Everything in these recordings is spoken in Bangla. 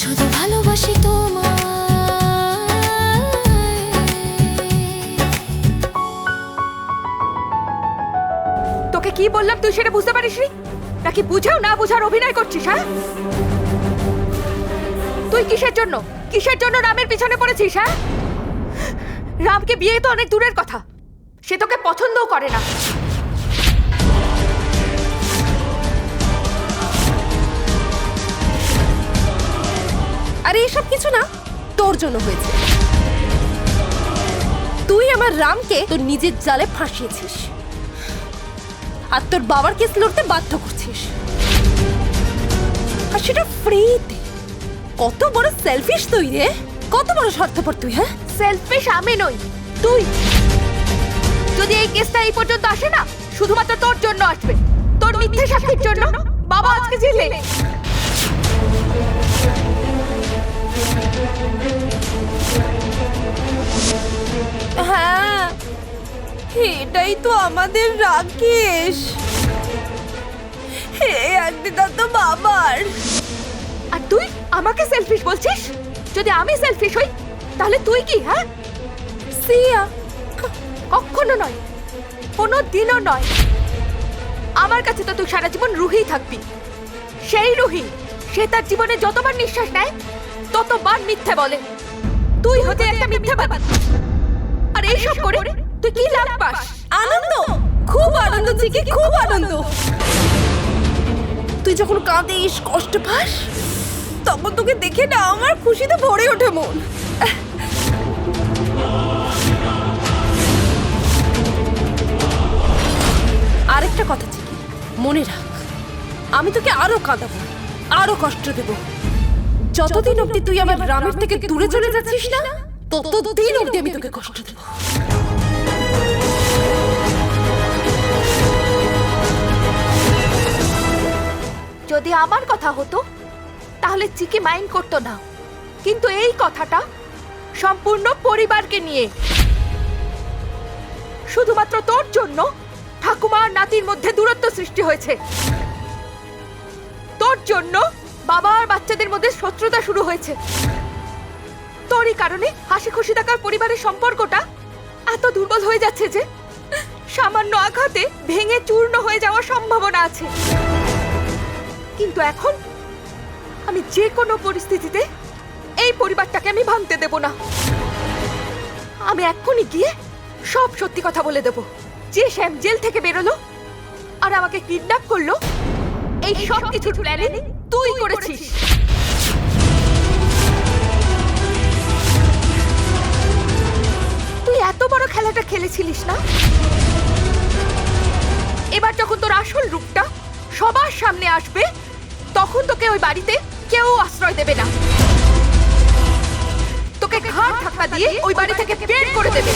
শুধু ভালোবাসি তোমায়। তোকে কি বললাম তুই সেটা বুঝতে পারিসনি? নাকি বুঝাও না বুঝার অভিনয় করছিস? হ্যাঁ, তুই কিসের জন্য রামের পিছনে পড়েছিস? হ্যাঁ, রামকে বিয়ে তো অনেক দূরের কথা, সে তোকে পছন্দও করে না। আরে এসব কিছু না তোর জন্য হয়েছে। তুই আমার রামকে তোর নিজের জালে ফাঁসিয়েছিস আর তোর বাবার কেস লড়তে বাধ্য করছিস, আর সেটা ফ্রিতে। কত বড় সেলফিশ তুই রে, কত বড় স্বার্থপর তুই। হ্যাঁ, সেলফিশ আমি নই, তুই। যদি এই কেসটা এই পর্যন্ত আসে না, শুধুমাত্র তোর জন্য আসবে, তোর মিথ্যে সাক্ষীর জন্য। বাবা আজকে জেলে। হ্যাঁ, এটাই তো আমাদের রাকেশ। হে একদিন তো বাবার। আর তুই আমাকে সেলফিশ বলছিস? যদি আমি সেলফিশ হই তাহলে তুই কি? হ্যাঁ, সিয়া কখনো নয়, কোনো দিনও নয়। আমার কাছে তো তুই সারা জীবন রুহি থাকবি, সেই রুহি সে তার জীবনে যতবার নিঃশ্বাস নেয় ততবার মিথ্যে বলে। তুই হতে একটা মিথ্যাবাদী। আর এইসব করে তুই কি লাভ পাস? আনন্দ, খুব আনন্দ চিকি, খুব আনন্দ। তুই যখন কাঁদিস, কষ্ট পাস, তখন তোকে দেখে না আমার খুশিতে ভরে ওঠে মন। আরেকটা কথা চিকি, মনে রাখ, আমি তোকে আরো কাঁদাবো, আরো কষ্ট দেব। যতদিন অব্দি তুই আমার রামের থেকে দূরে চলে যাচ্ছিস না, ততদিন অব্দি আমি তোকে কষ্ট দেব। যদি আমার কথা হতো তাহলে চিকি মাইন্ড করতো না, কিন্তু এই কথাটা সম্পূর্ণ পরিবারকে নিয়ে। শুধুমাত্র তোর জন্য ঠাকুমা আর নাতির মধ্যে দূরত্ব সৃষ্টি হয়েছে। তোর জন্য বাবা আর বাচ্চাদের মধ্যে শত্রুতা শুরু হয়েছে। তোরই কারণে হাসি খুশি থাকার পরিবারের সম্পর্কটা এত দুর্বল হয়ে যাচ্ছে যে সামান্য আঘাতে ভেঙে চূর্ণ হয়ে যাওয়ার সম্ভাবনা আছে। কিন্তু এখন আমি যে কোনো পরিস্থিতিতে এই পরিবারটাকে আমি ভাঙতে দেব না। আমি এক্ষুনি গিয়ে সব সত্যি কথা বলে দেব। যে শ্যাম জেল থেকে বেরোলো আর আমাকে কিডন্যাপ করলো, এই সব কিছু প্ল্যানিং তুই করেছিস। তুই এত বড় খেলাটা খেলেছিলিস না? এবার যখন তোর আসল রূপটা সবার সামনে আসবে, তখন তোকে ওই বাড়িতে কেউ আশ্রয় দেবে না। তোকে ঘাড় ধাক্কা দিয়ে ওই বাড়ি থেকে বের করে দেবে।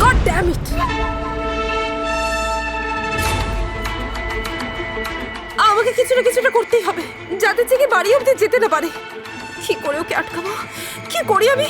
God damn it! আমাকে কিছু না কিছুটা করতেই হবে, যাতে চিকি বাড়ি অব্দি যেতে না পারে। কি করে ওকে আটকাবো? কি করি আমি?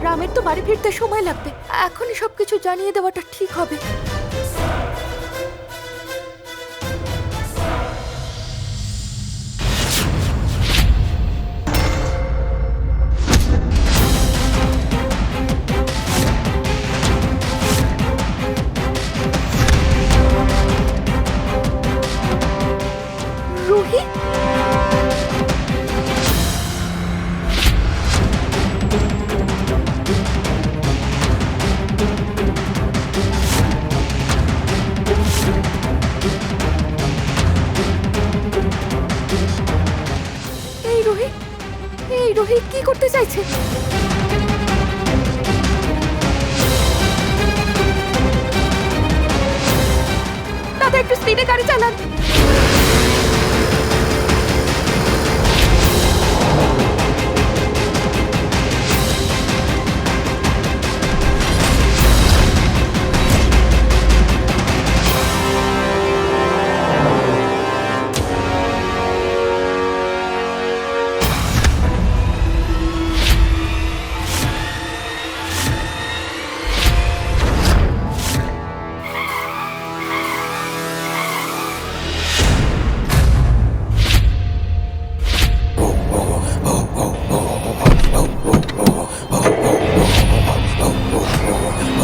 রামের তো বাড়ি ফিরতে সময় লাগবে, এখনই সবকিছু জানিয়ে দেওয়াটা ঠিক হবে। রোহিত কি করতে চাইছে? দাদা একটু স্পিডে গাড়ি চালান।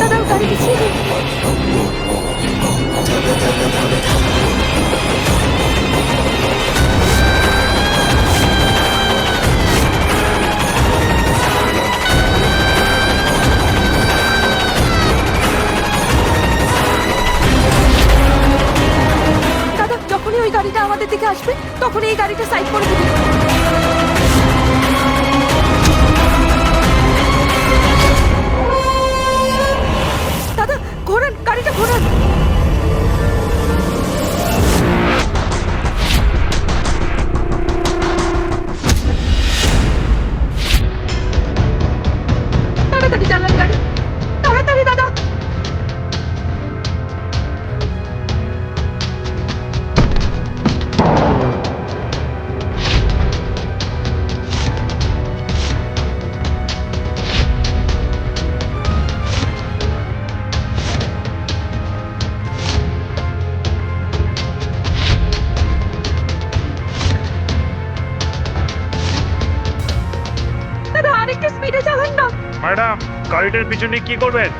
দাদা গাড়ি পিছিয়ে দিন। দাদা যখনই ওই গাড়িটা আমাদের দিকে আসবে তখনই এই গাড়িটা সাইড করে দিবি। দাদা ঘোরান, গাড়িটা ঘোরান। তাড়াতাড়ি চালান গাড়ি, তাড়াতাড়ি দাদা। দাদা আরেকটু স্পিডে চালান না। ম্যাডাম, গাড়িটার পিছনে কি করবেন?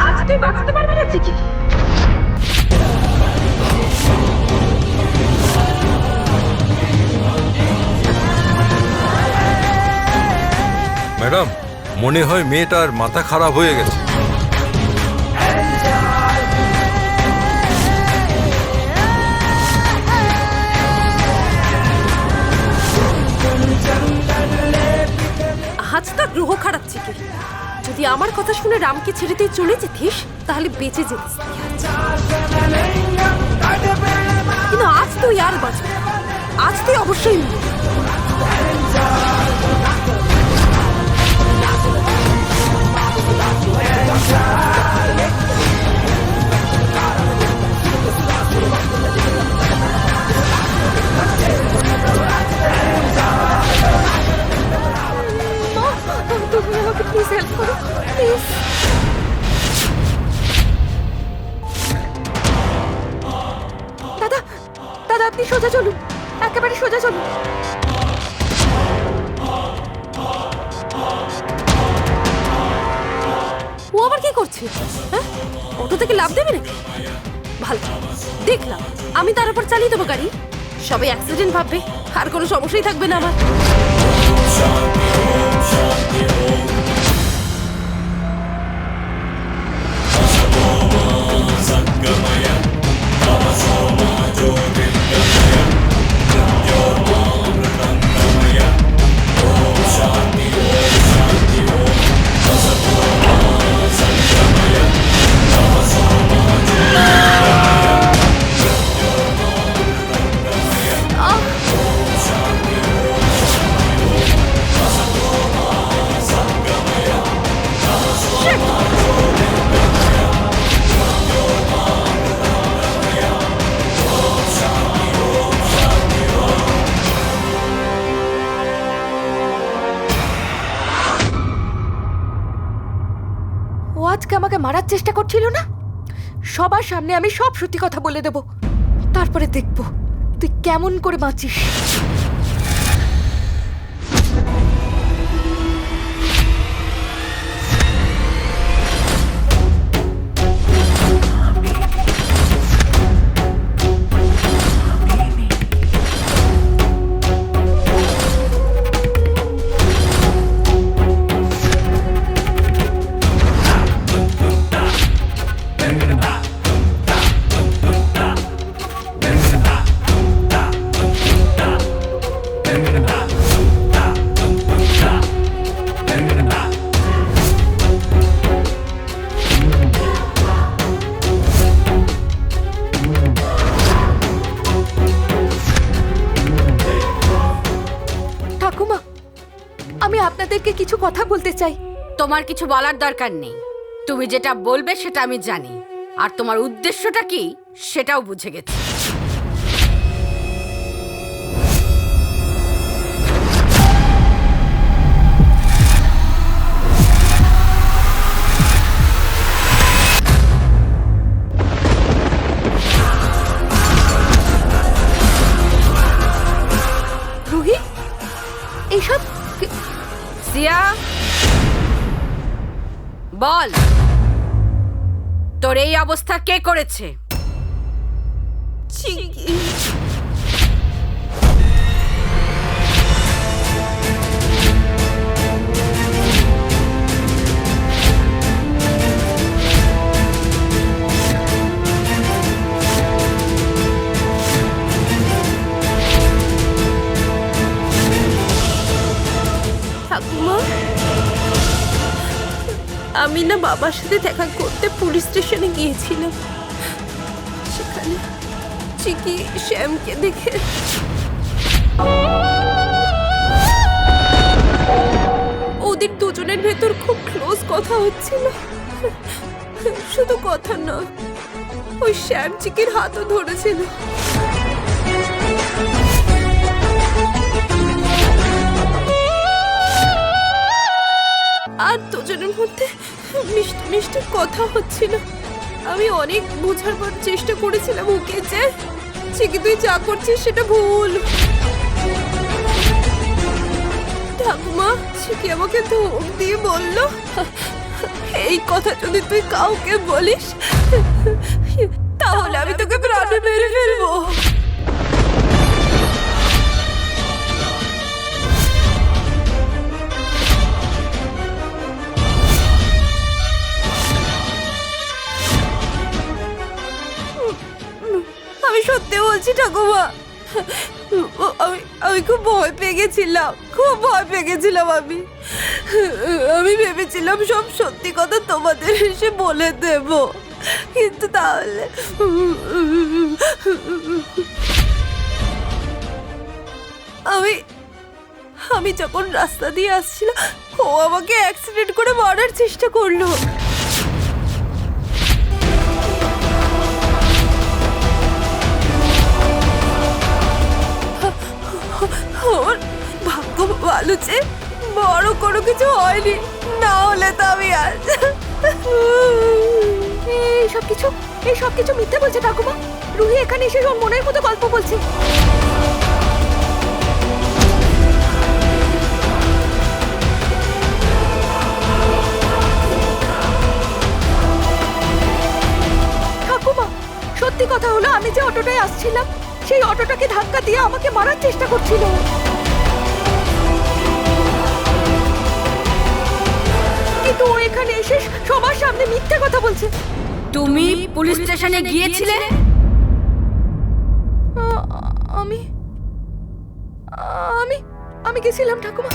আজ তুই বাঁচতে পারবি না চিকি। ম্যাডাম, মনে হয় মেয়েটার মাথা খারাপ হয়ে গেছে। আজ তার গ্রহ খারাপ চিকি। যদি আমার কথা শুনে রামকে ছেড়ে তুই চলে যেতিস তাহলে বেঁচে যেতিস তুই আজ। কিন্তু আজ তুই আর বাঁচবি না। আজ তুই অবশ্যই মরবি। তুমি আমাকে প্লিজ হেল্প করো, প্লিজ। দাদা দাদা আপনি সোজা চলুন, একেবারে সোজা চলুন। ও আবার কি করছে? হ্যাঁ, অটো থেকে লাফ দেবে নাকি? ভালো, দেখলাম আমি তার উপর চালিয়ে দেবো গাড়ি। সবাই অ্যাক্সিডেন্ট ভাববে, আর কোনো সমস্যাই থাকবে না আমার। আজকে আমাকে মারার চেষ্টা করছিল না? সবার সামনে আমি সব সত্যি কথা বলে দেব, তারপরে দেখব তুই কেমন করে বাঁচিস। আপনাদেরকে কিছু কথা বলতে চাই। তোমার কিছু বলার দরকার নেই। তুমি যেটা বলবে সেটা আমি জানি, আর তোমার উদ্দেশ্যটা কি সেটাও বুঝে গেছি। রুহি, এইসব সিয়া, বল তোর এই অবস্থা কে করেছে? ঠাকুমা, আমি না বাবার সাথে দেখা করতে পুলিশ স্টেশনে গিয়েছিলাম। সেখানে চিকি শ্যামকে দেখে ওদের দুজনের ভেতর খুব ক্লোজ কথা হচ্ছিল। শুধু কথা না, ওই শ্যাম চিকির হাতও ধরেছিল। আর দুজনের মধ্যে মিষ্টি মিষ্টি কথা হচ্ছিল। আমি অনেক বোঝাবার চেষ্টা করেছিলাম ওকে যে চিকি তুই যা করছিস সেটা ভুল। ঠাকুমা, চিকি আমাকে ধমক দিয়ে বলল, এই কথা যদি তুই কাউকে বলিস তাহলে আমি তোকে প্রাণে মেরে ফেলবো। আমি সত্যি বলছি ঠাকুমা, আমি খুব ভয় পেয়ে গেছিলাম, আমি ভেবেছিলাম সব সত্যি কথা তোমাদের এসে বলে দেব, কিন্তু তাহলে আমি যখন রাস্তা দিয়ে আসছিলাম ও আমাকে অ্যাক্সিডেন্ট করে মারার চেষ্টা করলো। ওর ভাগ্য ভালো যে বড় কোনো কিছু হয়নি, না হলে তো আমি আজ এই সব কিছু মিথ্যে বলছে ঠাকুমা। রুহি এখানে এসে ওর মনের মতো গল্প বলছে। ঠাকুমা, সত্যি কথা হলো আমি যে অটোটায় আসছিলাম সেই অটোটাকে ধাক্কা দিয়ে আমাকে মারার চেষ্টা করছিল। কিন্তু ও এখানে এসে সবার সামনে মিথ্যে কথা বলছে। তুমি পুলিশ স্টেশনে গিয়েছিলে? আমি আমি আমি গেছিলাম ঠাকুমা।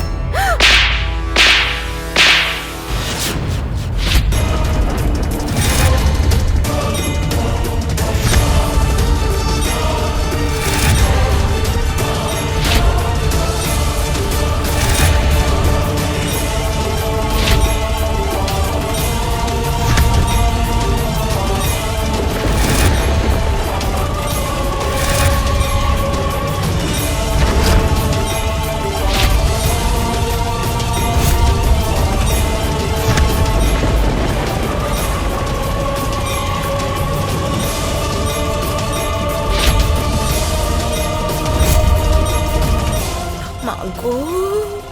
মাগো,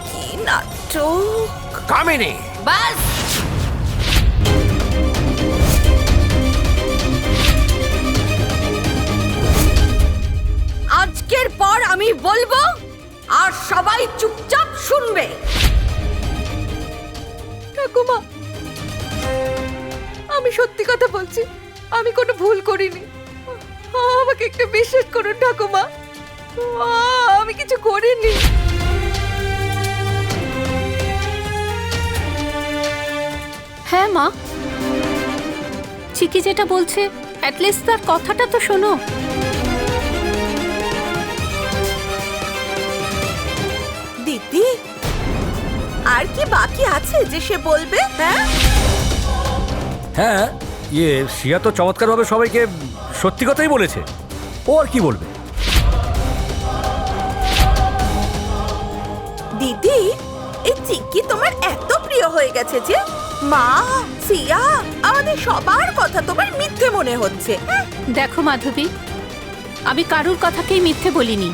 কি নাটক! কামিনী, বাস, আজকের পর আমি বলবো আর সবাই চুপচাপ শুনবে। ঠাকুমা, আমি সত্যি কথা বলছি, আমি কোনো ভুল করিনি। আমাকে একটু বিশ্বাস করুন ঠাকুমা, আমি কিছু করিনি। হ্যাঁ মা, চিকি যেটা বলছে অ্যাটলিস্ট তার কথাটা তো শোনো। দিদি, আর কি বাকি আছে যে সে বলবে? হ্যাঁ, হ্যাঁ, শ্রিয়া তো চমৎকারভাবে সবাইকে সত্যি কথাই বলেছে। ও আর কি বলবে? দিদি, এই চিক্কি তোমার এত প্রিয় হয়ে গেছে যে মা, সিয়া, আমাদের সবার কথা তোমার মিথ্যে মনে হচ্ছে। দেখো মাধবী, আমি কারুর কথাকেই মিথ্যে বলিনি।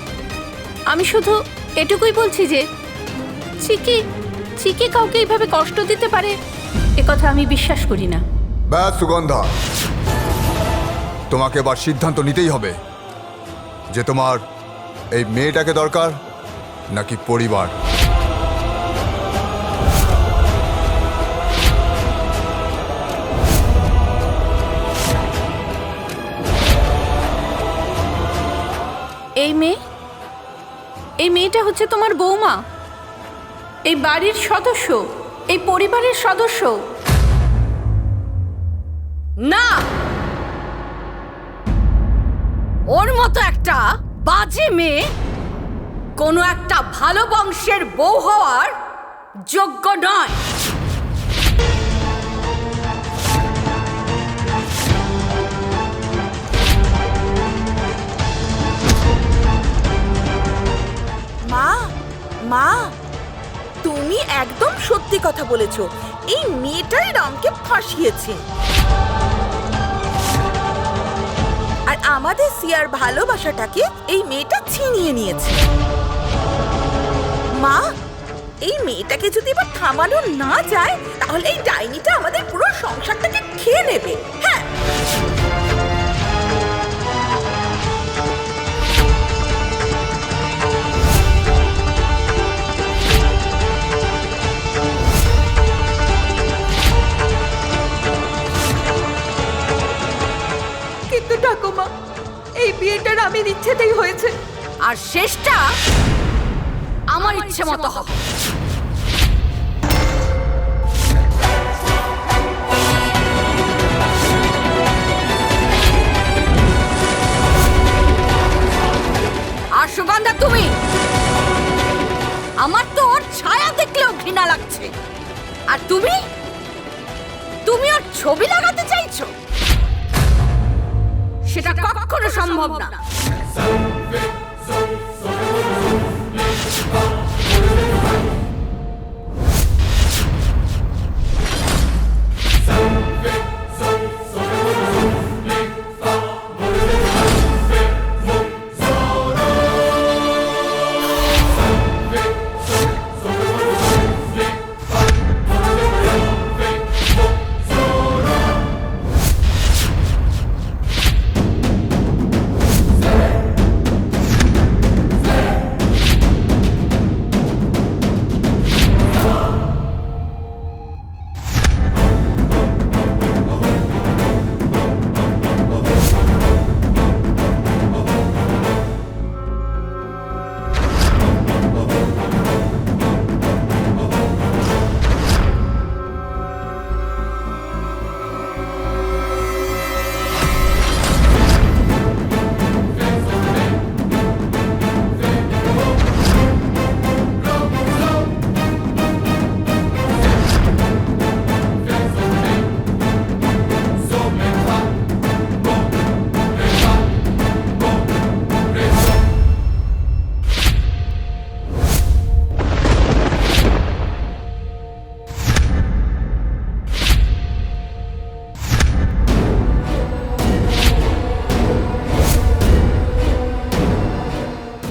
আমি শুধু এটুকুই বলছি যে চিকি চিকি কাউকে এইভাবে কষ্ট দিতে পারে এ কথা আমি বিশ্বাস করি না। ব্যাস সুগন্ধা, তোমাকে এবার সিদ্ধান্ত নিতেই হবে যে তোমার এই মেয়েটাকে দরকার নাকি পরিবার। এই মেয়েটা হচ্ছে তোমার বৌমা, এই বাড়ির সদস্য, এই পরিবারের সদস্য। না, ওর মতো একটা বাজে মেয়ে কোনো একটা ভালো বংশের বউ হওয়ার যোগ্য নয়। মা, মা, তুমি একদম সত্যি কথা বলেছো। এই মেয়েটাই রামকে ফাঁসিয়েছে আর আমাদের সিয়ার ভালোবাসাটাকে এই মেয়েটা ছিনিয়ে নিয়েছে। মা, এই মেয়েটাকে যদি এবার থামানো না যায় তাহলে এই ডাইনিটা আমাদের পুরো সংসারটাকে খেয়ে নেবে। হ্যাঁ, কিন্তু ঠাকুমা, এই বিয়েটা রামের ইচ্ছেতেই হয়েছে, আর শেষটা আমার ইচ্ছে মতো হবে। আর সুগন্ধা, তুমি, আমার তো ওর ছায়া দেখলেও ঘৃণা লাগছে। আর তুমি তুমি ওর ছবি লাগাতে চাইছো? সেটা কখনো সম্ভব না।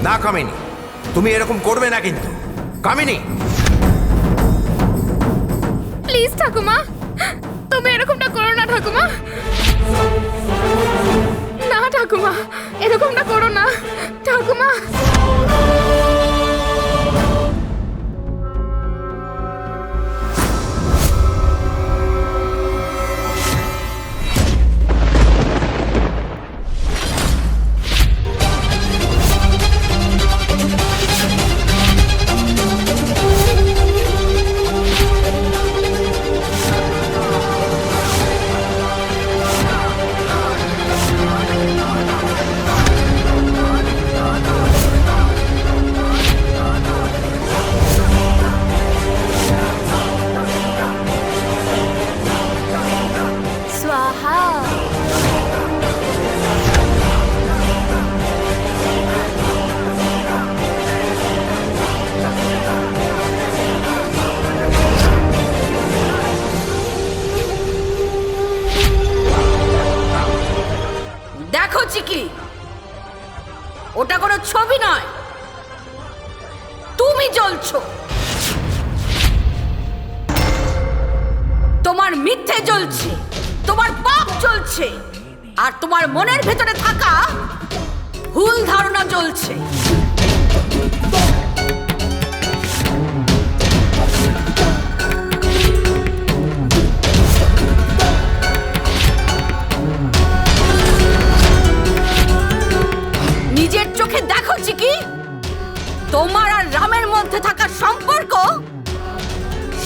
না কামিনী, তুমি এরকম করবে না কিন্তু। কামিনী, প্লিজ ঠাকুমা, তুমি এরকমটা করো না ঠাকুমা। না ঠাকুমা, এরকমটা করো না ঠাকুমা। দেখো চিকি, ওটা কোনো ছবি নয়, তুমি জ্বলছো। তোমার মিথ্যে জ্বলছে, তোমার পাপ জ্বলছে, আর তোমার মনের ভেতরে থাকা ভুল ধারণা জ্বলছে। নিজের চোখে দেখো চিকি, তোমার আর রামের মধ্যে থাকা সম্পর্ক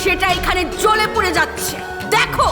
সেটা এখানে জ্বলে পুড়ে যাচ্ছে। দেখো।